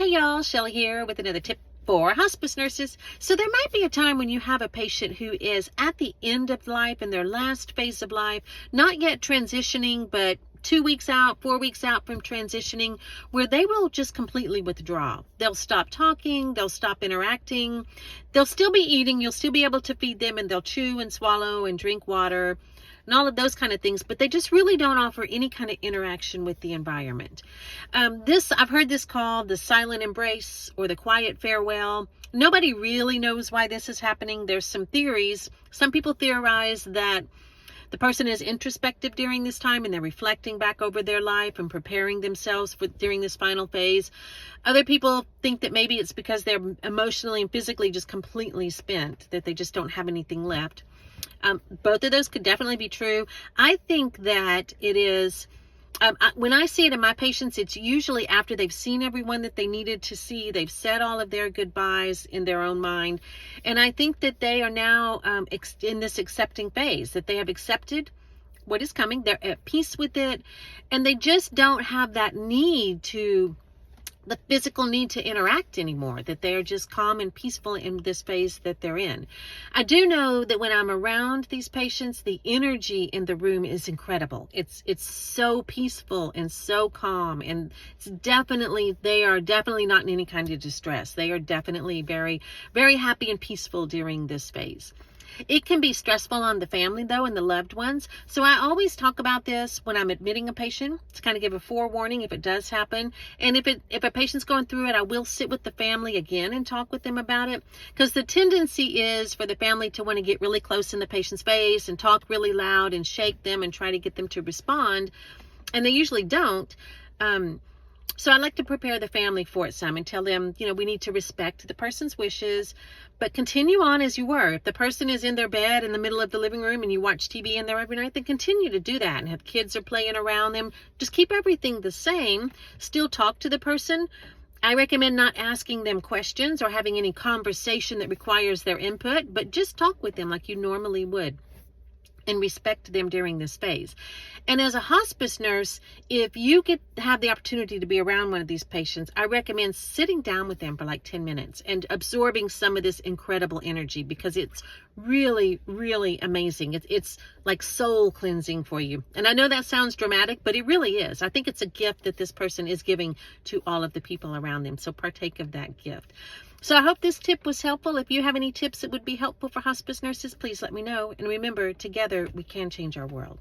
Hey y'all, Shelly here with another tip for hospice nurses. So there might be a time when you have a patient who is at the end of life, in their last phase of life, not yet transitioning, but 2 weeks out, 4 weeks out from transitioning, where they will just completely withdraw. They'll stop talking, they'll stop interacting, they'll still be eating, you'll still be able to feed them, and they'll chew and swallow and drink water and all of those kind of things, but they just really don't offer any kind of interaction with the environment. I've heard this called the silent embrace or the quiet farewell. Nobody really knows why this is happening. There's some theories. Some people theorize that the person is introspective during this time and they're reflecting back over their life and preparing themselves for during this final phase. Other people think that maybe it's because they're emotionally and physically just completely spent, that they just don't have anything left. Both of those could definitely be true. I think that it is, when I see it in my patients, it's usually after they've seen everyone that they needed to see. They've said all of their goodbyes in their own mind. And I think that they are now in this accepting phase, that they have accepted what is coming. They're at peace with it. And they just don't have that need the physical need to interact anymore, that they're just calm and peaceful in this phase that they're in. I do know that when I'm around these patients, the energy in the room is incredible. It's so peaceful and so calm, and they are definitely not in any kind of distress. They are definitely very, very happy and peaceful during this phase. It can be stressful on the family, though, and the loved ones. So I always talk about this when I'm admitting a patient to kind of give a forewarning if it does happen. And if a patient's going through it, I will sit with the family again and talk with them about it. Because the tendency is for the family to want to get really close in the patient's face and talk really loud and shake them and try to get them to respond. And they usually don't. So I like to prepare the family for it some and tell them, we need to respect the person's wishes, but continue on as you were. If the person is in their bed in the middle of the living room and you watch TV in there every night, then continue to do that. And if kids are playing around them, just keep everything the same. Still talk to the person. I recommend not asking them questions or having any conversation that requires their input, but just talk with them like you normally would, and respect them during this phase. And as a hospice nurse, if you have the opportunity to be around one of these patients, I recommend sitting down with them for like 10 minutes and absorbing some of this incredible energy, because it's really, really amazing. It's like soul cleansing for you. And I know that sounds dramatic, but it really is. I think it's a gift that this person is giving to all of the people around them. So partake of that gift. So I hope this tip was helpful. If you have any tips that would be helpful for hospice nurses, please let me know. And remember, together we can change our world.